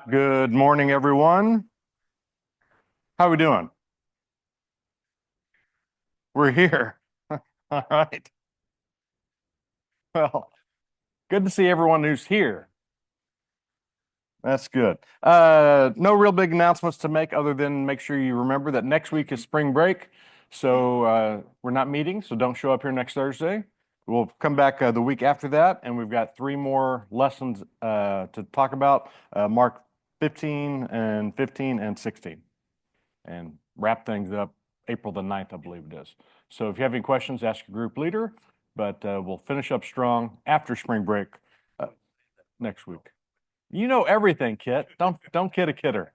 Good morning, everyone. How are we doing? We're here. All right. Well, good to see everyone who's here. That's good. No real big announcements to make other than make sure you remember that next week is spring break. So we're not meeting, so don't show up here next Thursday. We'll come back the week after that, and we've got 3 more lessons to talk about, Mark 15 and 16, and wrap things up April the 9th, I believe it is. So if you have any questions, ask your group leader, but we'll finish up strong after spring break next week. You know everything, Kit. Don't kid a kidder.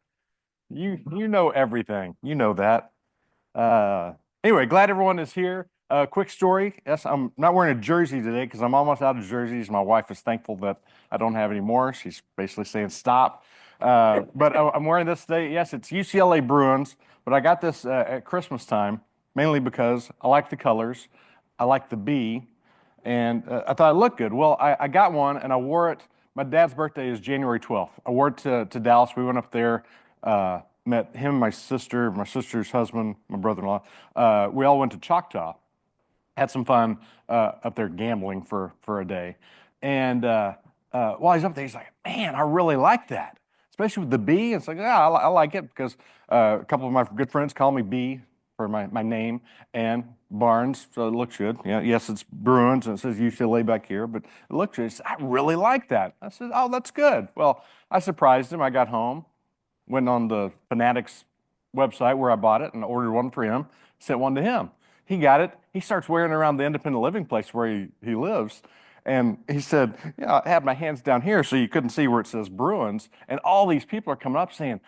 You know everything. You know that. Anyway, glad everyone is here. Quick story. Yes, I'm not wearing a jersey today because I'm almost out of jerseys. My wife is thankful that I don't have any more. She's basically saying stop. But I'm wearing this today. Yes, it's UCLA Bruins, but I got this at Christmas time mainly because I like the colors. I like the B, and I thought it looked good. Well, I got one and I wore it. My dad's birthday is January 12th. I wore it to Dallas. We went up there, met him, my sister's husband, my brother-in-law. We all went to Choctaw, had some fun up there gambling for a day. And while he's up there, he's like, man, I really like that, especially with the B. It's like, yeah, I like it because a couple of my good friends call me B for my name, and Barnes, so it looks good. Yeah, yes, it's Bruins, and it says UCLA back here, but it looks good. He said, I really like that. I said, oh, that's good. Well, I surprised him. I got home, went on the Fanatics website where I bought it and ordered one for him, sent one to him. He got it. He starts wearing it around the independent living place where he lives. And he said, yeah, I had my hands down here so you couldn't see where it says Bruins. And all these people are coming up saying,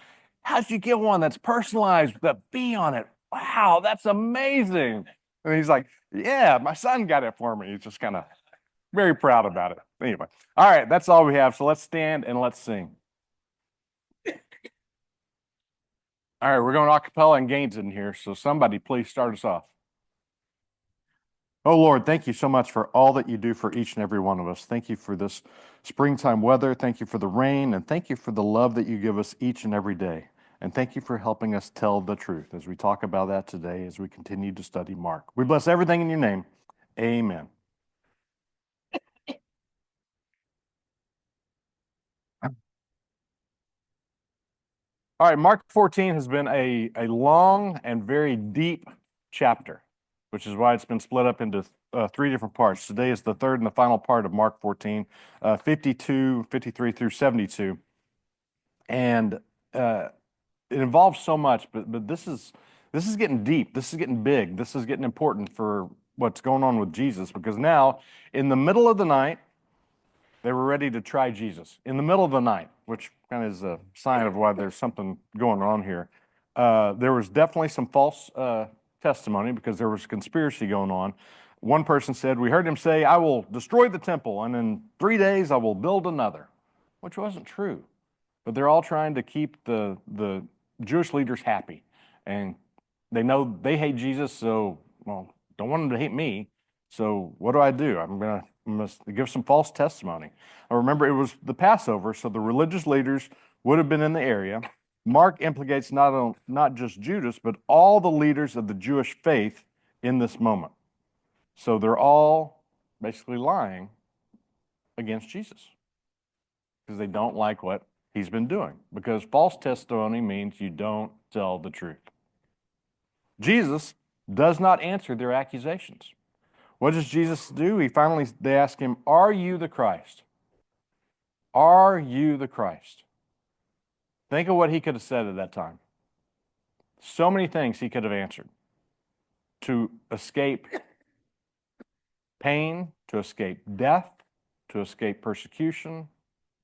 how'd you get one that's personalized with a B on it? Wow, that's amazing. And he's like, yeah, my son got it for me. He's just kind of very proud about it. Anyway, all right, that's all we have. So let's stand and let's sing. All right, we're going a cappella and Gaines in here. So somebody please start us off. Oh Lord, thank you so much for all that you do for each and every one of us. Thank you for this springtime weather. Thank you for the rain. And thank you for the love that you give us each and every day. And thank you for helping us tell the truth as we talk about that today as we continue to study Mark. We bless everything in your name. Amen. All right, Mark 14 has been a long and very deep chapter, which is why it's been split up into 3 different parts. Today is the third and the final part of Mark 14, 52, 53 through 72. And it involves so much, but this is getting deep. This is getting big. This is getting important for what's going on with Jesus, because now, in the middle of the night, they were ready to try Jesus. In the middle of the night, which kind of is a sign of why there's something going on here. There was definitely some false testimony because there was conspiracy going on. One person said, we heard him say, I will destroy the temple, and in 3 days I will build another, which wasn't true. But they're all trying to keep the Jewish leaders happy. And they know they hate Jesus, so, well, don't want them to hate me. So what do? I'm going to give some false testimony. I remember it was the Passover, so the religious leaders would have been in the area. Mark implicates not just Judas, but all the leaders of the Jewish faith in this moment. So they're all basically lying against Jesus because they don't like what he's been doing. Because false testimony means you don't tell the truth. Jesus does not answer their accusations. What does Jesus do? They ask him, are you the Christ? Are you the Christ? Think of what he could have said at that time. So many things he could have answered to escape pain, to escape death, to escape persecution,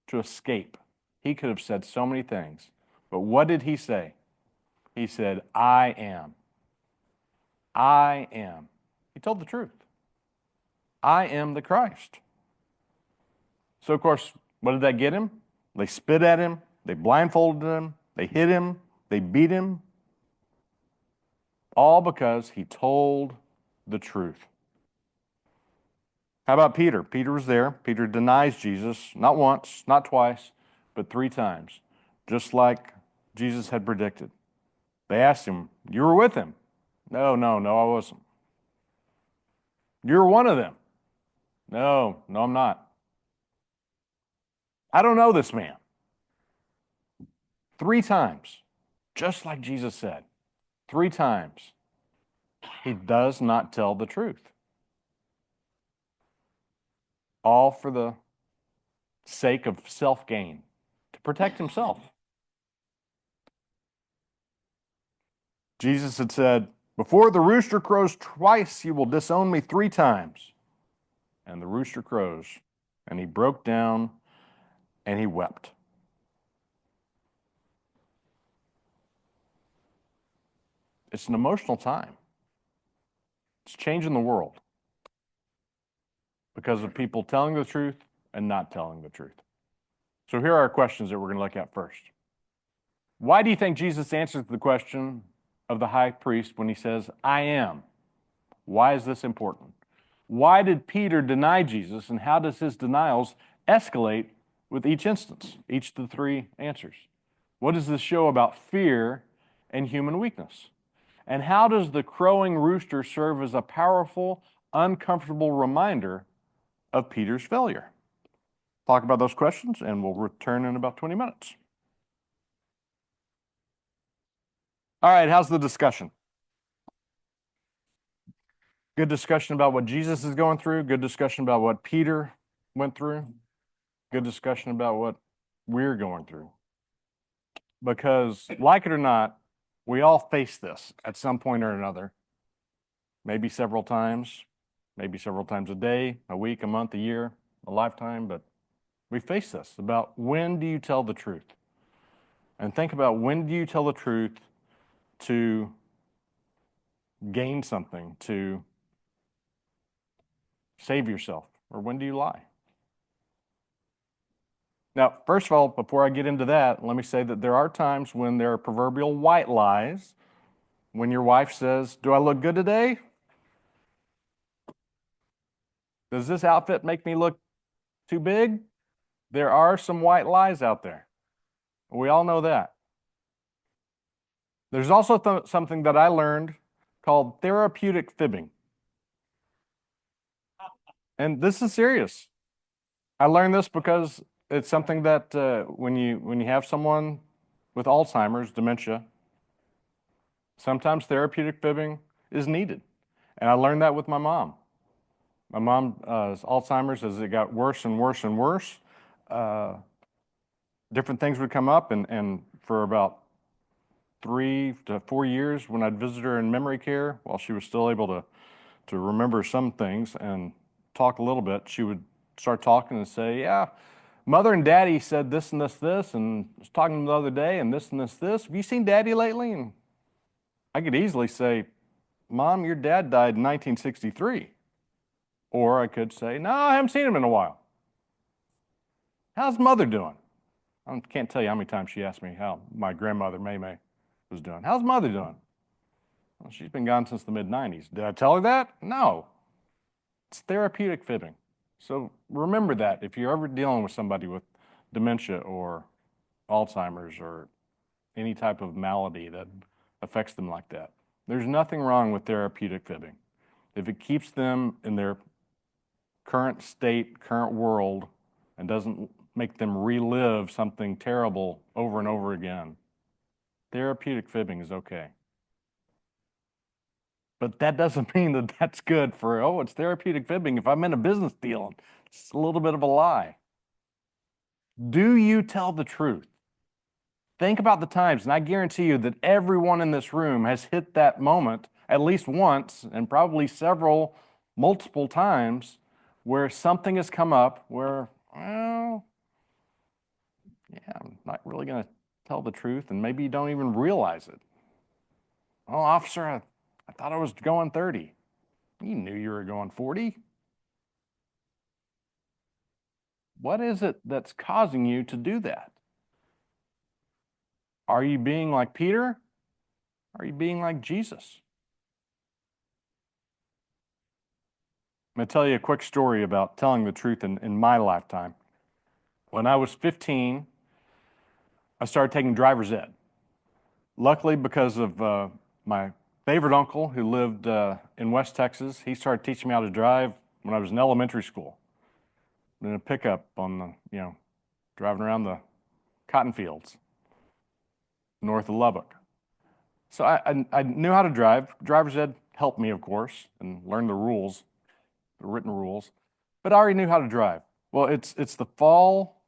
to escape. He could have said so many things. But what did he say? He said, I am. I am. He told the truth. I am the Christ. So, of course, what did that get him? They spit at him. They blindfolded him. They hit him. They beat him. All because he told the truth. How about Peter? Peter was there. Peter denies Jesus, not once, not twice, but 3 times, just like Jesus had predicted. They asked him, "You were with him?" "No, no, no, I wasn't." "You're one of them?" "No, no, I'm not." "I don't know this man." 3 times, just like Jesus said. 3 times. He does not tell the truth. All for the sake of self-gain, to protect himself. Jesus had said, "Before the rooster crows twice, you will disown me 3 times." And the rooster crows, and he broke down and he wept. It's an emotional time. It's changing the world because of people telling the truth and not telling the truth. So here are our questions that we're going to look at first. Why do you think Jesus answers the question of the high priest when he says, "I am"? Why is this important? Why did Peter deny Jesus, and how does his denials escalate with each instance, each of the 3 answers? What does this show about fear and human weakness? And how does the crowing rooster serve as a powerful, uncomfortable reminder of Peter's failure? Talk about those questions, and we'll return in about 20 minutes. All right, how's the discussion? Good discussion about what Jesus is going through, good discussion about what Peter went through, good discussion about what we're going through. Because, like it or not, we all face this at some point or another. Maybe several times a day, a week, a month, a year, a lifetime, but we face this about when do you tell the truth? And think about, when do you tell the truth to gain something, to save yourself, or when do you lie? Now, first of all, before I get into that, let me say that there are times when there are proverbial white lies. When your wife says, "Do I look good today? Does this outfit make me look too big?" There are some white lies out there. We all know that. There's also something that I learned called therapeutic fibbing. And this is serious. I learned this because it's something that when you have someone with Alzheimer's, dementia, sometimes therapeutic fibbing is needed. And I learned that with my mom. My mom's Alzheimer's, as it got worse and worse and worse, different things would come up, and for about 3 to 4 years, when I'd visit her in memory care, while she was still able to remember some things and talk a little bit, she would start talking and say, "Yeah, Mother and Daddy said this and this, and I was talking to them the other day, and this and this. Have you seen Daddy lately?" And I could easily say, "Mom, your dad died in 1963. Or I could say, "No, I haven't seen him in a while." "How's Mother doing?" I can't tell you how many times she asked me how my grandmother, May, was doing. "How's Mother doing?" "Well, she's been gone since the mid-90s. Did I tell her that? No. It's therapeutic fibbing. So remember that if you're ever dealing with somebody with dementia or Alzheimer's or any type of malady that affects them like that. There's nothing wrong with therapeutic fibbing. If it keeps them in their current state, current world, and doesn't make them relive something terrible over and over again, therapeutic fibbing is okay. But that doesn't mean that that's good for, "Oh, it's therapeutic fibbing if I'm in a business deal." It's a little bit of a lie. Do you tell the truth? Think about the times, and I guarantee you that everyone in this room has hit that moment at least once, and probably several, multiple times, where something has come up where, well, yeah, I'm not really going to tell the truth, and maybe you don't even realize it. "Oh, officer, I thought I was going 30. You knew you were going 40. What is it that's causing you to do that? Are you being like Peter? Are you being like Jesus? I'm going to tell you a quick story about telling the truth in my lifetime. When I was 15, I started taking driver's ed. Luckily, because of my favorite uncle who lived in West Texas, he started teaching me how to drive when I was in elementary school. In a pickup on the, driving around the cotton fields north of Lubbock. So I knew how to drive. Driver's ed helped me, of course, and learn the rules, the written rules, but I already knew how to drive. Well, it's the fall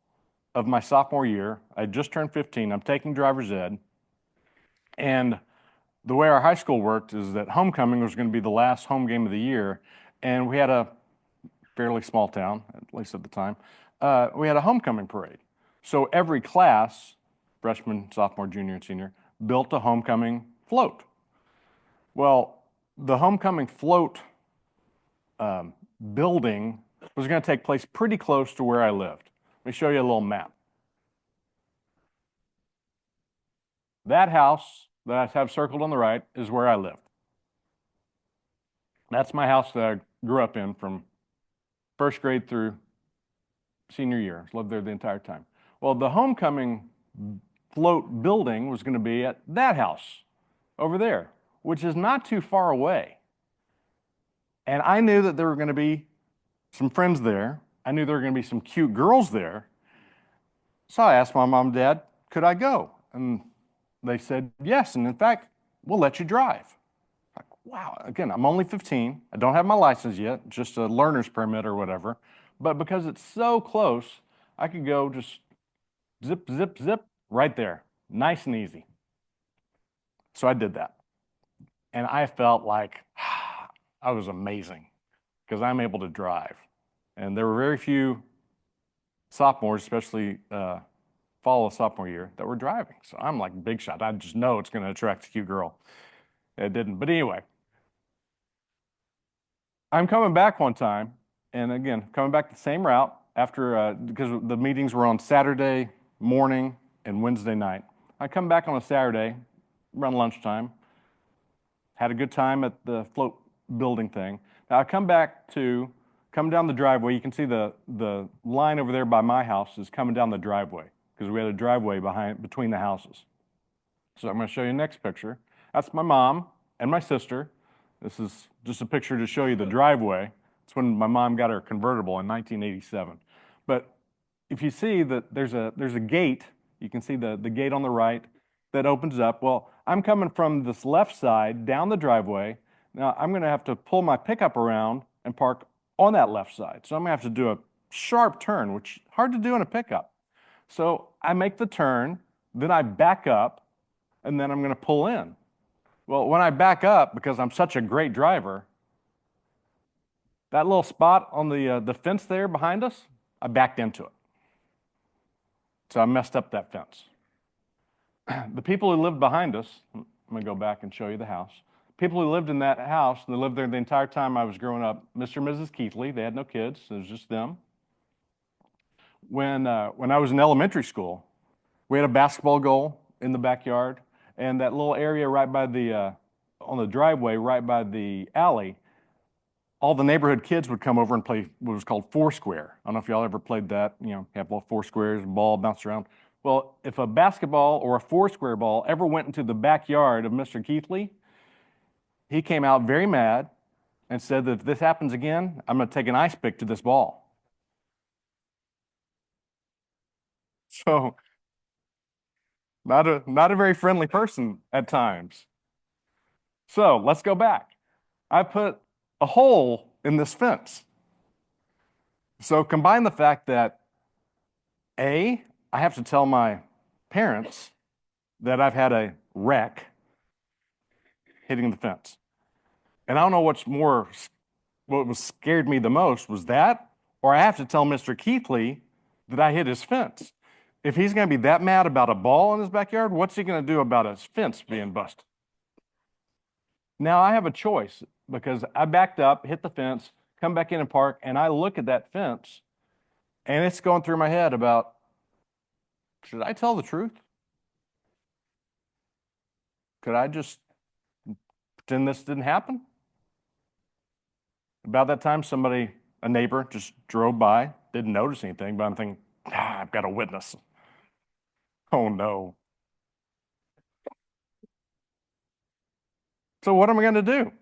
of my sophomore year. I just turned 15. I'm taking driver's ed, and the way our high school worked is that homecoming was going to be the last home game of the year, and we had a fairly small town, at least at the time. We had a homecoming parade. So every class, freshman, sophomore, junior, and senior, built a homecoming float. Well, the homecoming float building was going to take place pretty close to where I lived. Let me show you a little map. That house that I have circled on the right is where I lived. That's my house that I grew up in from first grade through senior year. Lived there the entire time. Well, the homecoming float building was going to be at that house over there, which is not too far away. And I knew that there were going to be some friends there. I knew there were going to be some cute girls there. So I asked my mom and dad, could I go? And they said yes. And in fact, we'll let you drive. Like, wow. Again, I'm only 15. I don't have my license yet, just a learner's permit or whatever. But because it's so close, I could go just zip, zip, zip right there. Nice and easy. So I did that. And I felt like I was amazing because I'm able to drive. And there were very few sophomores, especially fall of sophomore year, that were driving. So I'm like big shot. I just know it's going to attract a cute girl. It didn't. But anyway, I'm coming back one time. And again, coming back the same route after, because the meetings were on Saturday morning and Wednesday night. I come back on a Saturday around lunchtime, had a good time at the float building thing. Now I come down the driveway. You can see the line over there by my house is coming down the driveway because we had a driveway between the houses. So I'm going to show you the next picture. That's my mom and my sister. This is just a picture to show you the driveway. It's when my mom got her convertible in 1987. But if you see that there's a gate, you can see the gate on the right that opens up. Well, I'm coming from this left side down the driveway. Now I'm going to have to pull my pickup around and park on that left side. So I'm going to have to do a sharp turn, which is hard to do in a pickup. So I make the turn, then I back up, and then I'm going to pull in. Well, when I back up, because I'm such a great driver, that little spot on the fence there behind us, I backed into it. So I messed up that fence. The people who lived behind us, I'm going to go back and show you the house. People who lived in that house, and they lived there the entire time I was growing up, Mr. and Mrs. Keithley, they had no kids, it was just them. When I was in elementary school, we had a basketball goal in the backyard, and that little area right by on the driveway, right by the alley, all the neighborhood kids would come over and play what was called Foursquare. I don't know if y'all ever played that. You have all four squares, ball bounced around. Well, if a basketball or a Foursquare ball ever went into the backyard of Mr. Keithley, he came out very mad and said that if this happens again, I'm going to take an ice pick to this ball. So, not a very friendly person at times. So, let's go back. I put a hole in this fence. So, combine the fact that I have to tell my parents that I've had a wreck hitting the fence. And I don't know what was scared me the most was that, or I have to tell Mr. Keithley that I hit his fence. If he's going to be that mad about a ball in his backyard, what's he going to do about his fence being busted? Now I have a choice because I backed up, hit the fence, come back in and park, and I look at that fence, and it's going through my head about, should I tell the truth? Could I just pretend this didn't happen? About that time, a neighbor, just drove by, didn't notice anything, but I'm thinking, I've got a witness. Oh no. So what am I going to do?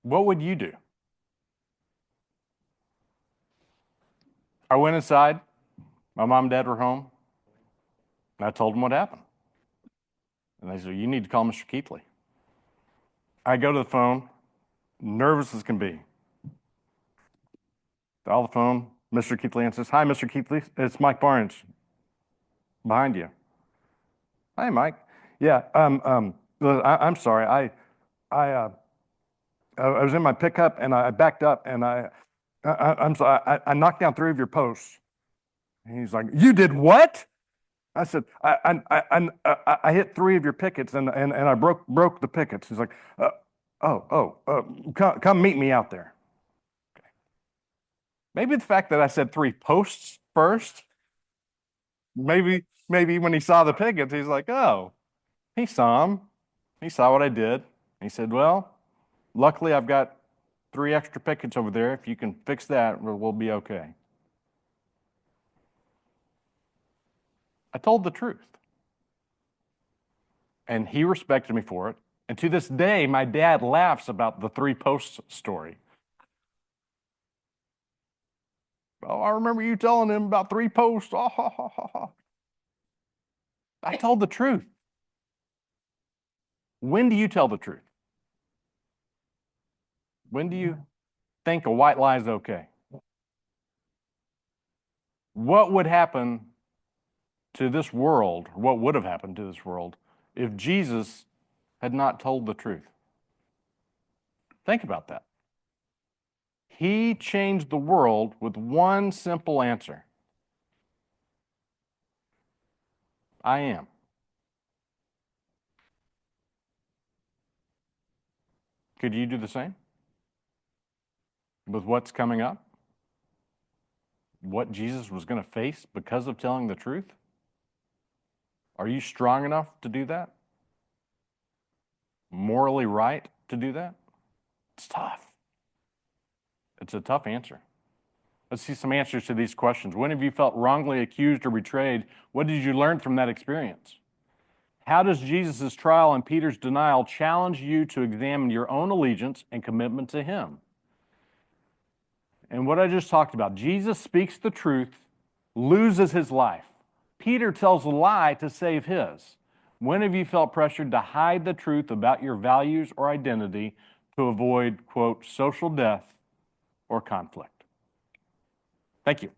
What would you do? I went inside. My mom and dad were home. And I told them what happened. And they said, you need to call Mr. Keithley. I go to the phone, nervous as can be. Dial the phone. Mr. Keithley answers, hi, Mr. Keithley. It's Mike Barnes behind you. Hi, Mike. Yeah, I'm sorry. I was in my pickup and I backed up and I'm sorry. I knocked down 3 of your posts. And he's like, you did what? I said, I hit 3 of your pickets and I broke the pickets. He's like, come meet me out there. Maybe the fact that I said 3 posts first, maybe when he saw the pickets, he's like, oh, he saw him. He saw what I did. He said, well, luckily I've got 3 extra pickets over there. If you can fix that, we'll be okay. I told the truth. And he respected me for it. And to this day, my dad laughs about the 3 posts story. Oh, I remember you telling him about 3 posts. Oh, ha, ha, ha, ha. I told the truth. When do you tell the truth? When do you think a white lie is okay? What would happen to this world, what would have happened to this world, if Jesus had not told the truth? Think about that. He changed the world with one simple answer. I am. Could you do the same? With what's coming up? What Jesus was going to face because of telling the truth? Are you strong enough to do that? Morally right to do that? It's tough. It's a tough answer. Let's see some answers to these questions. When have you felt wrongly accused or betrayed? What did you learn from that experience? How does Jesus' trial and Peter's denial challenge you to examine your own allegiance and commitment to Him? And what I just talked about, Jesus speaks the truth, loses his life. Peter tells a lie to save his. When have you felt pressured to hide the truth about your values or identity to avoid, quote, social death or conflict? Thank you.